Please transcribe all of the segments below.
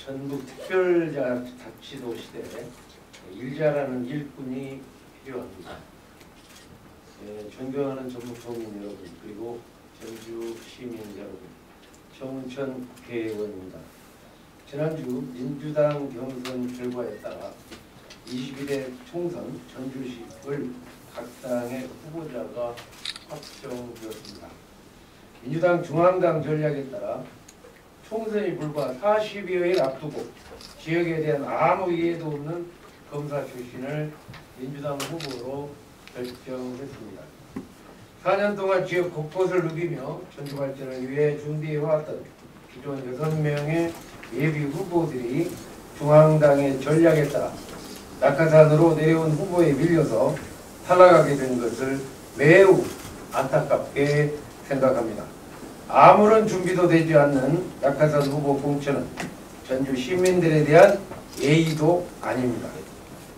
전북 특별자치도 시대 일자라는 일꾼이 필요합니다. 존경하는 전북 도민 여러분, 그리고 전주 시민 여러분, 정운천 국회의원입니다. 지난주 민주당 경선 결과에 따라 22대 총선 전주시을 각 당의 후보자가 확정되었습니다. 민주당 중앙당 전략에 따라 총선이 불과 40여일 앞두고 지역에 대한 아무 이해도 없는 검사 출신을 민주당 후보로 결정했습니다. 4년 동안 지역 곳곳을 누비며 전주 발전을 위해 준비해왔던 기존 6명의 예비 후보들이 중앙당의 전략에 따라 낙하산으로 내려온 후보에 밀려서 탈락하게 된 것을 매우 안타깝게 생각합니다. 아무런 준비도 되지 않는 낙하산 후보 공천은 전주 시민들에 대한 예의도 아닙니다.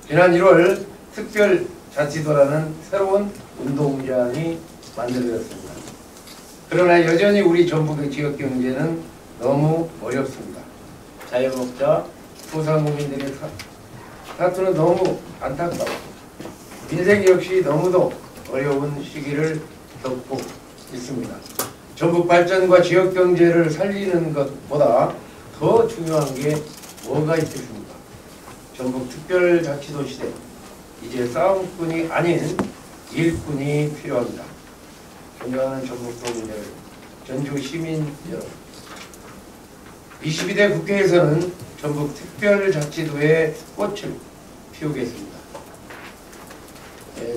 지난 1월 특별자치도라는 새로운 운동장이 만들어졌습니다. 그러나 여전히 우리 전북의 지역경제는 너무 어렵습니다. 자영업자, 소상공인들의 사투는 너무 안타깝고 민생 역시 너무도 어려운 시기를 겪고 있습니다. 전북 발전과 지역 경제를 살리는 것보다 더 중요한 게 뭐가 있겠습니까? 전북 특별자치도 시대, 이제 싸움꾼이 아닌 일꾼이 필요합니다. 존경하는 전북 도민 여러분, 전주 시민 여러분, 22대 국회에서는 전북 특별자치도의 꽃을 피우겠습니다.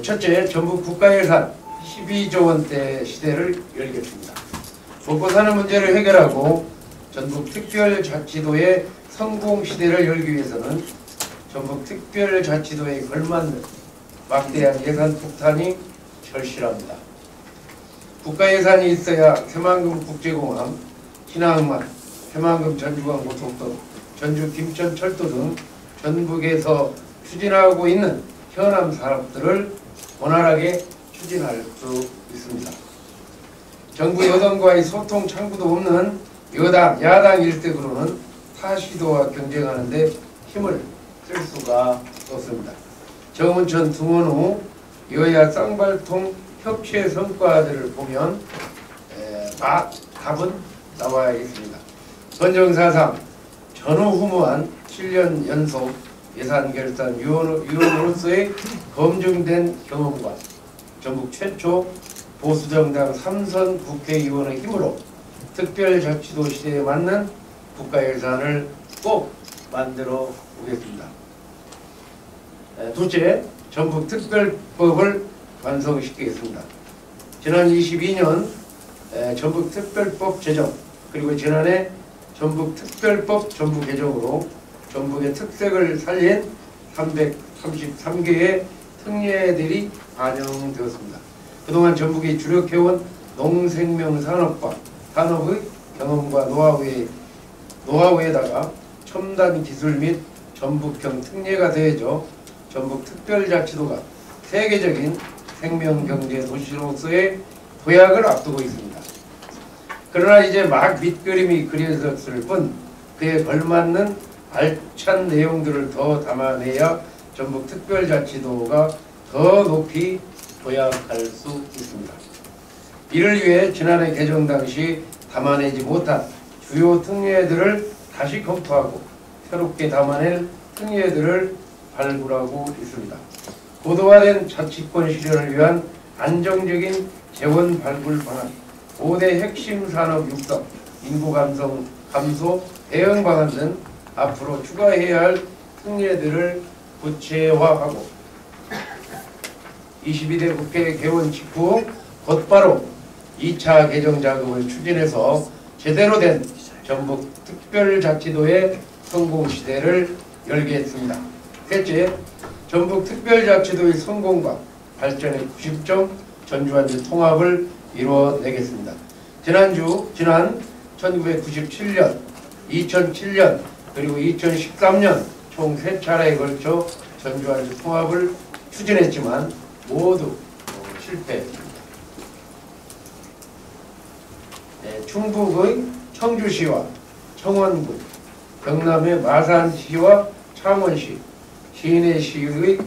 첫째, 전북 국가예산 12조 원대 시대를 열겠습니다. 먹고 사는 문제를 해결하고 전북 특별자치도의 성공 시대를 열기 위해서는 전북 특별자치도에 걸맞는 막대한 예산 폭탄이 절실합니다. 국가예산이 있어야 새만금 국제공항, 신항만, 새만금 전주광 고속도로, 전주 김천철도 등 전북에서 추진하고 있는 현안 사업들을 원활하게 추진할 수 있습니다. 정부 여당과의 소통 창구도 없는 여당, 야당 일색으로는 타시도와 경쟁하는 데 힘을 쓸 수가 없습니다. 정운천 등원 후 여야 쌍발통 협치의 성과들을 보면 답은 나와야겠습니다. 헌정사상 전후무한 7년 연속 예산 결산 위원으로서의 검증된 경험과 전북 최초 보수정당 3선 국회의원의 힘으로 특별자치도 시대에 맞는 국가예산을 꼭 만들어 보겠습니다. 둘째, 전북 특별법을 완성시키겠습니다. 지난 22년 전북 특별법 제정, 그리고 지난해 전북 특별법 전부 개정으로 전북의 특색을 살린 333개의 특례들이 반영되었습니다. 그동안 전북이 주력해온 농생명산업과 산업의 경험과 노하우에다가 첨단 기술 및 전북형 특례가 더해져 전북 특별자치도가 세계적인 생명경제 도시로서의 도약을 앞두고 있습니다. 그러나 이제 막 밑그림이 그려졌을 뿐 그에 걸맞는 알찬 내용들을 더 담아내야 전북 특별자치도가 더 높이 도약할 수 있습니다. 이를 위해 지난해 개정 당시 담아내지 못한 주요 특례들을 다시 검토하고 새롭게 담아낼 특례들을 발굴하고 있습니다. 고도화된 자치권 실현을 위한 안정적인 재원 발굴 방안, 5대 핵심 산업 육성, 인구 감소 대응 방안 등 앞으로 추가해야 할 특례들을 구체화하고 22대 국회 개원 직후 곧바로 2차 개정 작업을 추진해서 제대로 된 전북 특별자치도의 성공시대를 열겠습니다. 셋째, 전북 특별자치도의 성공과 발전의 90점 전주완주 통합을 이루어내겠습니다. 지난 1997년, 2007년, 그리고 2013년 총 3차례에 걸쳐 전주완주 통합을 추진했지만 모두 실패했습니다. 충북의 청주시와 청원군, 경남의 마산시와 창원시, 시내시의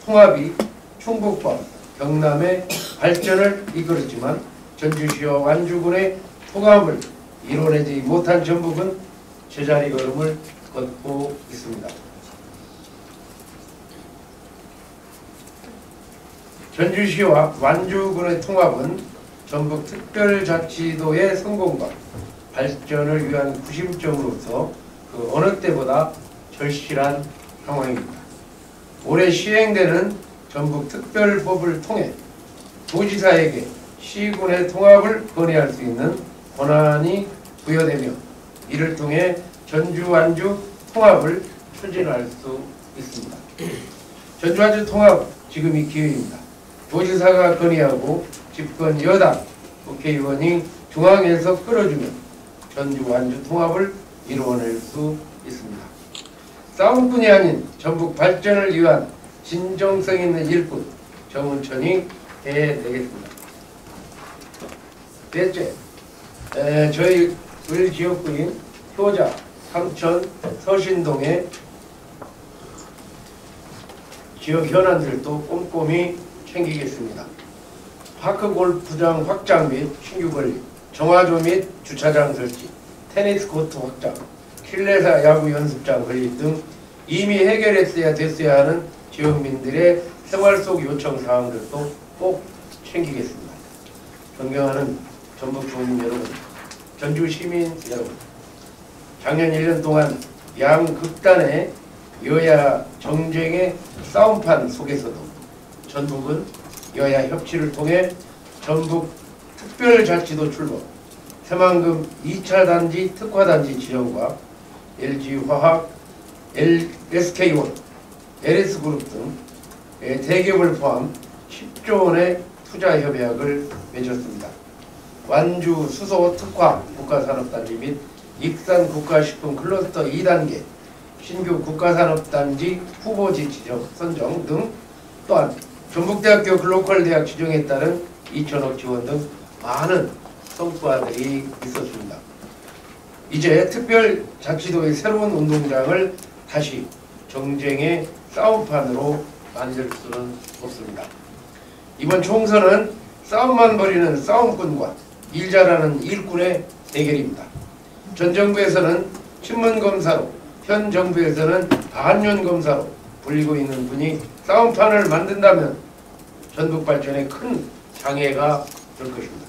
통합이 충북과 경남의 발전을 이끌었지만 전주시와 완주군의 통합을 이뤄내지 못한 전북은 제자리 걸음을 걷고 있습니다. 전주시와 완주군의 통합은 전북특별자치도의 성공과 발전을 위한 구심점으로서 그 어느 때보다 절실한 상황입니다. 올해 시행되는 전북특별법을 통해 도지사에게 시군의 통합을 건의할 수 있는 권한이 부여되며 이를 통해 전주 완주 통합을 추진할 수 있습니다. 전주 완주 통합 지금이 기회입니다. 도지사가 건의하고 집권 여당 국회의원이 중앙에서 끌어주면 전주 완주 통합을 이루어낼 수 있습니다. 싸움꾼이 아닌 전북 발전을 위한 진정성 있는 일꾼 정운천이 해내겠습니다. 넷째, 저희 을 지역구인 효자, 삼천, 서신동의 지역 현안들도 꼼꼼히 챙기겠습니다. 파크 골프장 확장 및 신규 건립, 정화조 및 주차장 설치, 테니스 코트 확장, 실내사 야구 연습장 건립 등 이미 해결했어야 됐어야 하는 지역민들의 생활 속 요청 사항들도 꼭 챙기겠습니다. 존경하는 전북 주민 여러분, 전주 시민 여러분, 작년 1년 동안 양극단의 여야 정쟁의 싸움판 속에서도 전북은 여야 협치를 통해 전북 특별자치도 출범, 새만금 2차 단지 특화단지 지정과 LG화학, SK온, LS그룹 등 대기업을 포함 10조 원의 투자 협약을 맺었습니다. 완주 수소 특화 국가산업단지 및 익산 국가식품 클러스터 2단계 신규 국가산업단지 후보지 지정 선정 등 또한 전북대학교 글로컬 대학 지정에 따른 2천억 지원 등 많은 성과들이 있었습니다. 이제 특별자치도의 새로운 운동장을 다시 정쟁의 싸움판으로 만들 수는 없습니다. 이번 총선은 싸움만 벌이는 싸움꾼과 일 잘하는 일꾼의 대결입니다. 전 정부에서는 친문검사로, 현 정부에서는 반윤검사로 불리고 있는 분이 싸움판을 만든다면 전북 발전에 큰 장애가 될 것입니다.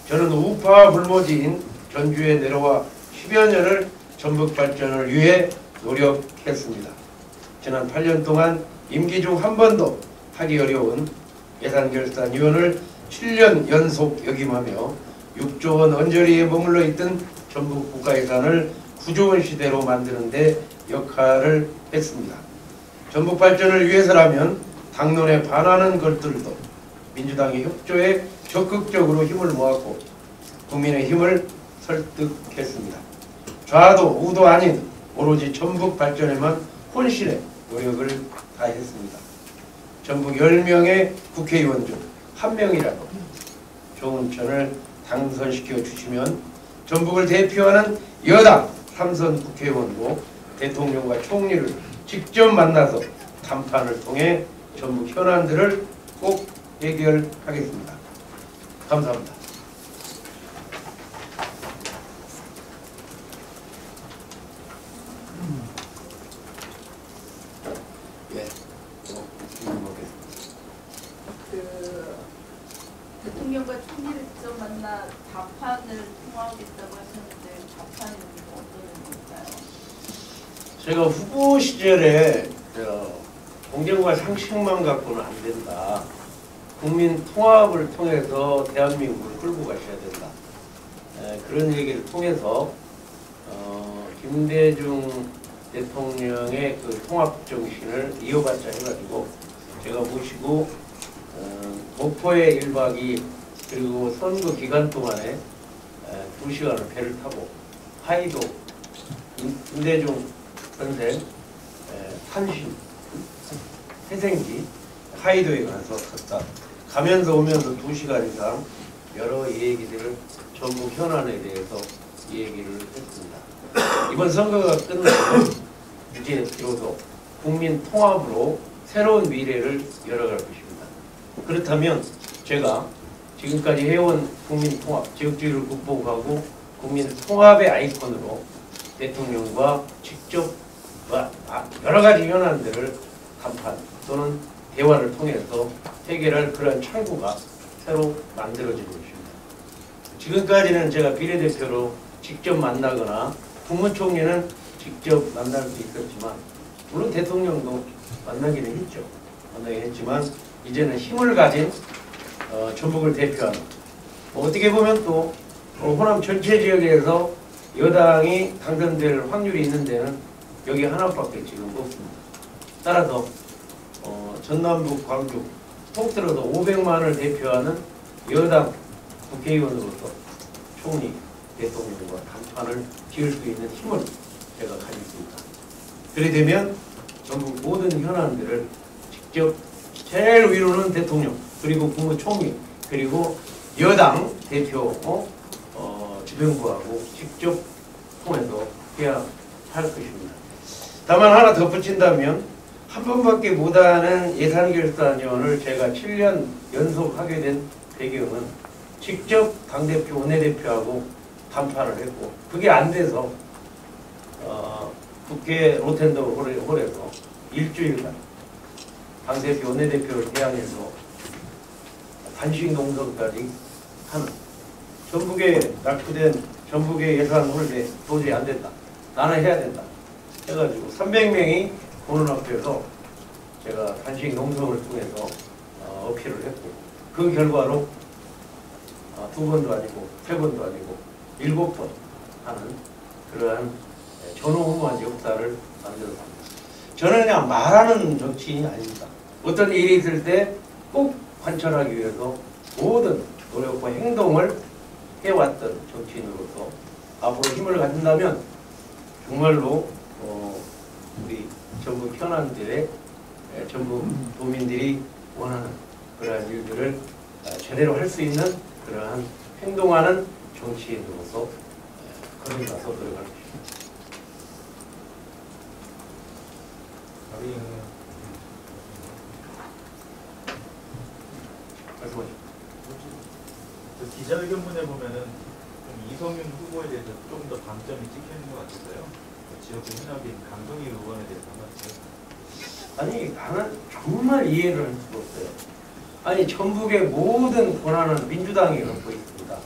저는 우파 불모지인 전주에 내려와 10여 년을 전북 발전을 위해 노력했습니다. 지난 8년 동안 임기 중 한 번도 하기 어려운 예산결산위원을 7년 연속 역임하며 6조 원 언저리에 머물러 있던 전북 국가예산을 9조 원 시대로 만드는 데 역할을 했습니다. 전북 발전을 위해서라면 당론에 반하는 것들도 민주당의 협조에 적극적으로 힘을 모았고 국민의 힘을 설득했습니다. 좌도 우도 아닌 오로지 전북 발전에만 혼신의 노력을 다했습니다. 전북 10명의 국회의원 중 1명이라도 정운천을 당선시켜 주시면 전북을 대표하는 여당 3선 국회의원으로 대통령과 총리를 직접 만나서 담판을 통해 전북 현안들을 꼭 해결하겠습니다. 감사합니다. 대통령과 총리를 직접 만나 답판을 통화하겠다고 하셨는데 답판이 어떤 건가요? 제가 후보 시절에 공정과 상식만 갖고는 안 된다. 국민 통합을 통해서 대한민국을 끌고 가셔야 된다. 그런 얘기를 통해서 김대중 대통령의 그 통합 정신을 이어받자 해가지고 제가 모시고 목포의 1박 2일 그리고 선거 기간 동안에 2시간을 배를 타고 하이도 김대중 선생 탄신 태생지 하이도에 가서 갔다. 가면서 오면서 2시간 이상 여러 얘기들을 전북 현안에 대해서 얘기를 했습니다. 이번 선거가 끝나고 이제 비로소 국민 통합으로 새로운 미래를 열어갈 것입니다. 그렇다면 제가 지금까지 해온 국민 통합, 지역주의를 극복하고 국민 통합의 아이콘으로 대통령과 직접 여러 가지 현안들을 담판 또는 대화를 통해서 해결할 그런 창구가 새로 만들어질 것입니다. 지금까지는 제가 비례대표로 직접 만나거나 국무총리는 직접 만날 수 있었지만 물론 대통령도 만나기는 했죠. 만나긴 했지만 이제는 힘을 가진 전북을 대표하는 어떻게 보면 또 호남 전체 지역에서 여당이 당선될 확률이 있는 데는 여기 하나밖에 지금 없습니다. 따라서 전남북, 광주 통틀어서 500만을 대표하는 여당 국회의원으로서 총리, 대통령과 담판을 지을 수 있는 힘을 제가 가지고 있습니다. 그래 되면 전국 모든 현안들을 직접 제일 위로는 대통령, 그리고 국무총리, 그리고 여당 대표 주변부하고 직접 통해서 해야 할 것입니다. 다만 하나 덧붙인다면 한 번밖에 못하는 예산결산위원을 제가 7년 연속 하게 된 배경은 직접 당대표, 원내대표하고 담판을 했고 그게 안 돼서 국회 로텐더 홀에서 일주일간 당대표, 원내대표를 대항해서 단식 농성까지 하는 전북에 낙후된 전북의 예산 홀에 도저히 안 된다. 나는 해야 된다. 해가지고 300명이 보는 앞에서 제가 단식 농성을 통해서 어필을 했고 그 결과로 2번도 아니고 3번도 아니고 7번 하는 그러한 전후무한 역사를 만들었습니다. 저는 그냥 말하는 정치인이 아닙니다. 어떤 일이 있을 때 꼭 관철하기 위해서 모든 노력과 행동을 해왔던 정치인으로서 앞으로 힘을 가진다면 정말로 우리 전북 현안들의 전북 도민들이 원하는 그러한 일들을 제대로 할 수 있는 그러한 행동하는 정치인으로서 거듭나서 노력할 것입니다. 말씀하십시오. 기자회견문에 보면은 좀 이성윤 후보에 대해서 좀 더 방점이 찍혀 있는 것 같았어요. 지역구 현역인 강성희 의원에 대해서 한마디. 아니 나는 정말 이해를 할 수가 없어요. 아니 전북의 모든 권한은 민주당이 갖고 있습니다.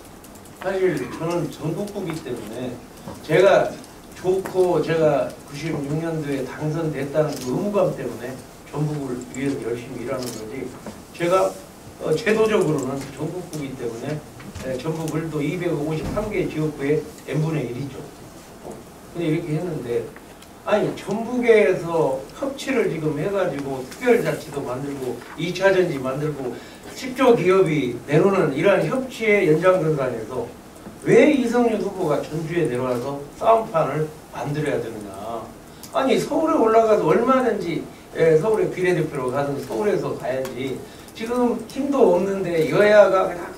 사실 저는 전북구이기 때문에 제가 좋고 제가 96년도에 당선됐다는 그 의무감 때문에 전북을 위해서 열심히 일하는 거지 제가 제도적으로는 전북구이기 때문에 전북을 또 253개 지역구의 n분의 1이죠. 근데 이렇게 했는데 아니 전북에서 협치를 지금 해가지고 특별자치도 만들고 2차전지 만들고 10조 기업이 내놓는 이러한 협치의 연장선상에서 왜 이성윤 후보가 전주에 내려와서 싸움판을 만들어야 되느냐. 아니 서울에 올라가서 얼마든지 서울에 비례대표로 가든 서울에서 가야지. 지금 힘도 없는데 여야가 그냥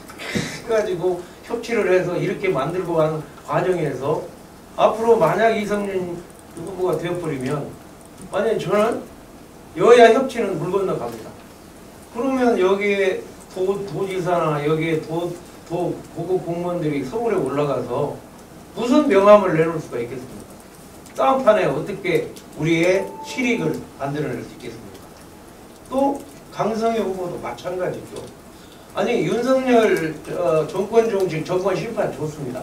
해가지고 협치를 해서 이렇게 만들고 하는 과정에서 앞으로 만약 이성윤 후보가 되어버리면 만약 저는 여야 협치는 물 건너갑니다. 그러면 여기에 도지사나 여기에 고급 공무원들이 서울에 올라가서 무슨 명함을 내놓을 수가 있겠습니까? 싸움판에 어떻게 우리의 실익을 만들어낼 수 있겠습니까? 또 강성희 후보도 마찬가지죠. 아니 윤석열 정권 종식, 정권 심판 좋습니다.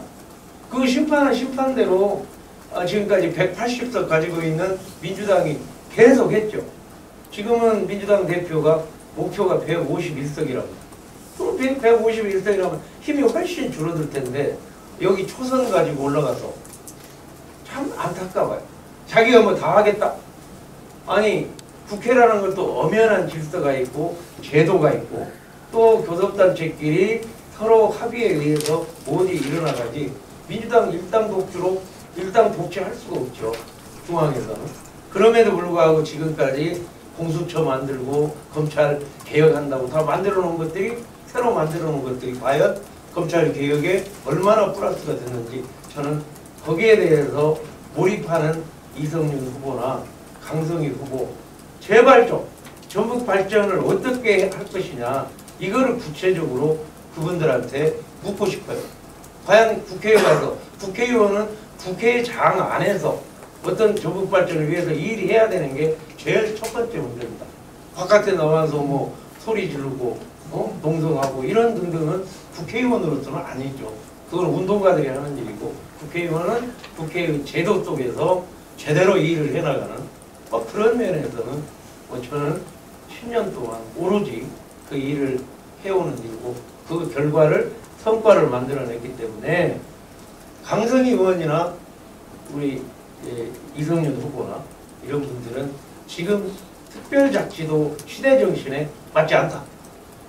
그 심판은 심판대로 지금까지 180석 가지고 있는 민주당이 계속 했죠. 지금은 민주당 대표가 목표가 151석이라고. 또 151석이라면 힘이 훨씬 줄어들 텐데 여기 초선 가지고 올라가서 참 안타까워요. 자기가 뭐 다 하겠다? 아니 국회라는 것도 엄연한 질서가 있고 제도가 있고 또 교섭단체끼리 서로 합의에 의해서 모두 일어나가지 민주당 일당 독재할 수가 없죠. 중앙에서는. 그럼에도 불구하고 지금까지 공수처 만들고 검찰 개혁한다고 다 만들어 놓은 것들이 새로 만들어 놓은 것들이 과연 검찰 개혁에 얼마나 플러스가 됐는지 저는 거기에 대해서 몰입하는 이성윤 후보나 강성희 후보, 제발 좀 전북 발전을 어떻게 할 것이냐, 이거를 구체적으로 그분들한테 묻고 싶어요. 과연 국회에 가서, 국회의원은 국회의장 안에서 어떤 전북 발전을 위해서 일을 해야 되는 게 제일 첫 번째 문제입니다. 바깥에 나와서 뭐 소리 지르고 농성하고 이런 등등은 국회의원으로서는 아니죠. 그건 운동가들이 하는 일이고, 국회의원은 국회의 제도 속에서 제대로 일을 해나가는 그런 면에서는 저는 10년 동안 오로지 그 일을 해오는 일이고, 그 결과를 성과를 만들어냈기 때문에 강성희 의원이나 우리 이성윤 후보나 이런 분들은 지금 특별자치도 시대정신에 맞지 않다.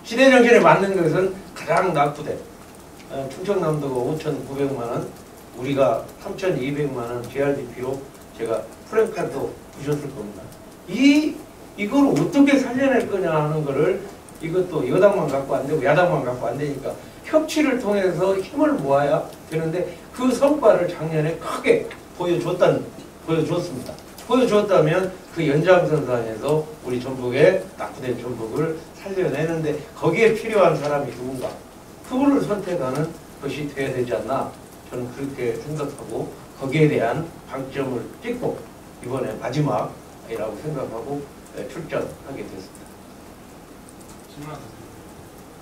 시대정신에 맞는 것은 가장 낙후된 충청남도가 5,900만 원, 우리가 3,200만 원 JRDP로 제가 프랭카도 주셨을 겁니다. 이걸 어떻게 살려낼 거냐 하는 거를, 이것도 여당만 갖고 안 되고 야당만 갖고 안 되니까 협치를 통해서 힘을 모아야 되는데, 그 성과를 작년에 크게 보여줬습니다. 보여줬다면 그 연장선상에서 우리 전북의 낙후된 전북을 살려내는데 거기에 필요한 사람이 누군가, 그분을 선택하는 것이 돼야 되지 않나, 저는 그렇게 생각하고 거기에 대한 방점을 찍고 이번에 마지막이라고 생각하고 출전하게 됐습니다. 질문 하나 드릴게요.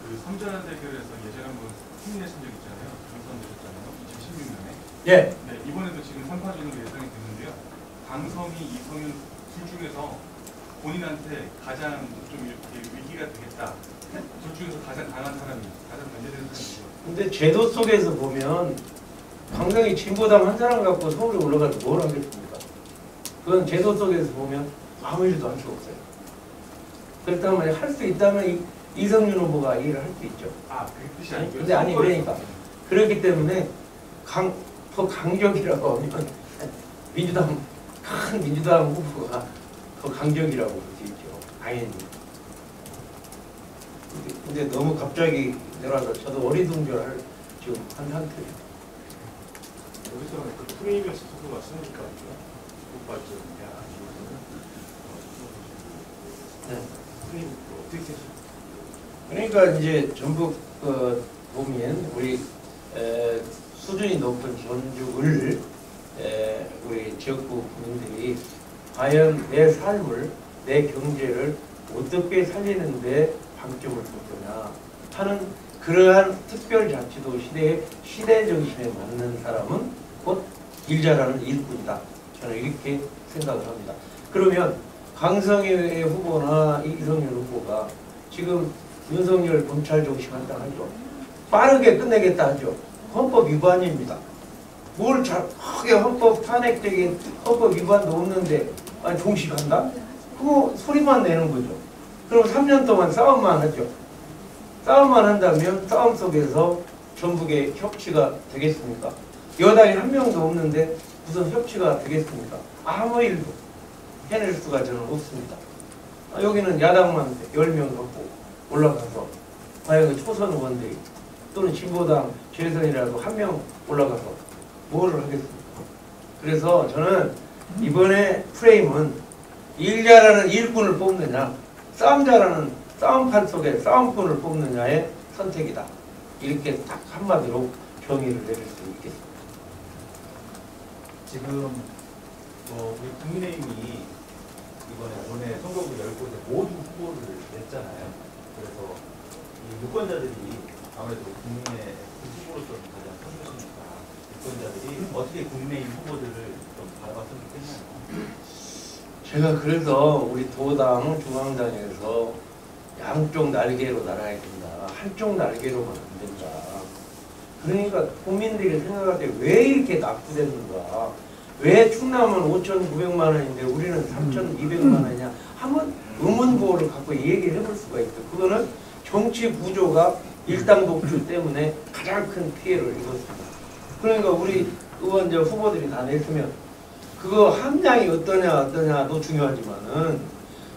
그 삼전 대결에서 예전에 한번 승리하신 적 있잖아요. 당선되셨잖아요. 2016년에. 예. 네, 이번에도 지금 3파전으로 예상이 되는데요. 강성희, 이성윤 둘 중에서 본인한테 가장 좀 이렇게 위기가 되겠다. 둘 중에서 가장 강한 사람이, 가장 견제되는 사람이죠. 근데 제도 속에서 보면 강성희 진보당 한 사람 갖고 서울에 올라가서 뭘 하겠습니까? 그건 제도 속에서 보면 아무 일도 할 수 없어요. 그렇다면 할 수 있다면 이성윤 후보가 일을 할 수 있죠. 아, 그 뜻이 아니고요. 근데 아니, 그러니까 그렇기 때문에 더 강적이라고 하면 큰 민주당 후보가 더 강적이라고 볼 수 있죠. 당연히. 근데 너무 갑자기 내려와서 저도 어리둥절할 지금 한 상태예요. 여기서 그 프레임에서 서로 말씀하니까 발전이야 네. 프레임 어떻게 되세요? 그러니까 이제 전북 도민, 우리 수준이 높은 전북을 우리 지역구 국민들이 과연 내 삶을, 내 경제를 어떻게 살리는데 방점을 줄 거냐 하는 그러한 특별자치도 시대의 시대정신에 맞는 사람은 곧 일 잘하는 일꾼이다. 저는 이렇게 생각을 합니다. 그러면 강성희 후보나 이성윤 후보가 지금 윤석열 검찰 정신한다 하죠. 빠르게 끝내겠다 하죠. 헌법 위반입니다. 뭘 크게 헌법 탄핵적인 헌법 위반도 없는데 종식한다? 그거 소리만 내는 거죠. 그럼 3년 동안 싸움만 하죠. 싸움만 한다면 싸움 속에서 전북의 협치가 되겠습니까? 여당이 한 명도 없는데 무슨 협치가 되겠습니까? 아무 일도 해낼 수가 저는 없습니다. 여기는 야당만 10명 갖고 올라가서 과연 그 초선 의원들이 또는 진보당 재선이라도 한 명 올라가서 뭐를 하겠습니까? 그래서 저는 이번에 프레임은 일 잘하는 일꾼을 뽑느냐, 싸움 잘하는 싸움판 속에 싸움꾼을 뽑느냐의 선택이다. 이렇게 딱 한마디로 정의를 내릴 수 있겠습니다. 지금 우리 국민의힘이 이번에 선거구 10곳에 모두 후보를 냈잖아요. 그래서 이 유권자들이 아무래도 국민의 후보로서 가장 선수시니까 유권자들이 어떻게 국민의힘 후보들을 좀 바라봤으면 좋겠나요? 제가 그래서 우리 도당 중앙당에서 양쪽 날개로 날아야 된다. 한쪽 날개로만 안 된다. 그러니까 국민들이 생각할 때 왜 이렇게 낙후됐는가? 왜 충남은 5,900만 원인데 우리는 3,200만 원이냐? 한번 의문부호를 갖고 얘기를 해볼 수가 있죠. 그거는 정치 구조가 일당 독주 때문에 가장 큰 피해를 입었습니다. 그러니까 우리 의원 후보들이 다 냈으면 그거 함량이 어떠냐도 중요하지만은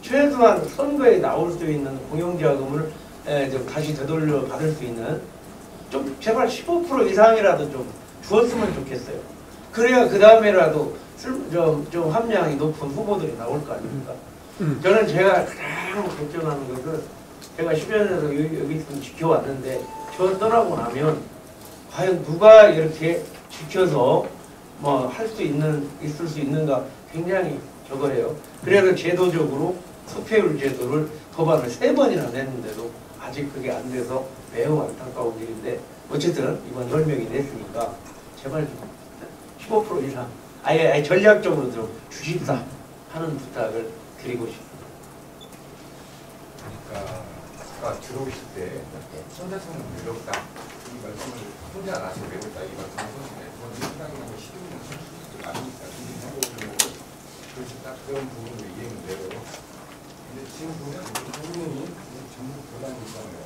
최소한 선거에 나올 수 있는 공영자금을 좀 다시 되돌려 받을 수 있는 좀 제발 15% 이상이라도 좀 주었으면 좋겠어요. 그래야 그 다음에라도 좀 함량이 높은 후보들이 나올 거 아닙니까? 저는 제가 가장 걱정하는 것은 제가 10여 년에서 여기 좀 지켜왔는데 저 떠나고 나면 과연 누가 이렇게 지켜서 뭐 할 수 있을 수 있는가 굉장히 저거예요. 그래서 제도적으로 투표율 제도를 도반을 3번이나 냈는데도 아직 그게 안 돼서 매우 안타까운 일인데 어쨌든 이번 10명이 냈으니까 제발 좀 15% 이상 아예 전략적으로 좀 주십사 하는 부탁을 드리고 싶습니다. 그러니까 아까 들어오실 때 혼자서는 외롭다 이 말씀을 혼자 나서 외롭다 이 말씀을 하셨는데 저는 상당히 시도는 선수들이 많으니까 굉장히 그래서 딱 그런 부분으로 이해는 돼요. 근데 지금 보면 국민이 전국 교단이잖아요.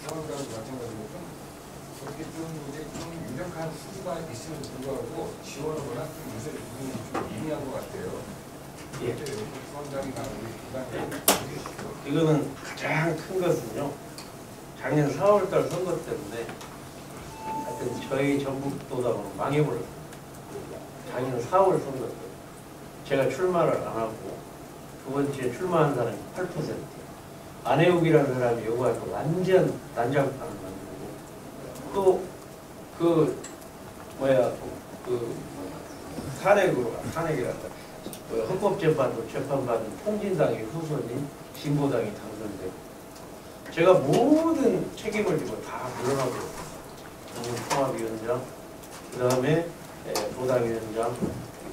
중앙당도 마찬가지로 좀 어떻게 좀 유력한 후보가 있음에도 불구하고 지원하거나 좀 요새 부분이 좀 예민한 것 같아요. 예. 중앙당이나 우리 교단이 이거는 가장 큰 것은요. 작년 4월달 선거 때문에 하여튼 저희 전북도당으로 망해버렸어요. 작년 4월 선거 때 제가 출마를 안 하고 두 번째 출마한 사람이 8%, 안혜욱이라는 사람이 요구해서 완전 난장판을 만들고 또 탄핵이란다. 헌법재판도 재판받은 통진당의 후손인 진보당이 당선되고 제가 모든 책임을 지고 다 물러나고 있어요. 통합위원장, 그 다음에 도당위원장,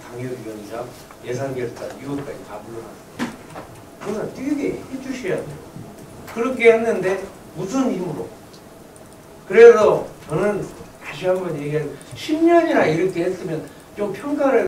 당협위원장, 예산결산 이것까지 다 물러났어요. 그러나 뛰게 해주셔야 돼요. 그렇게 했는데 무슨 힘으로? 그래서 저는 다시 한번 얘기해서 10년이나 이렇게 했으면 좀 평가를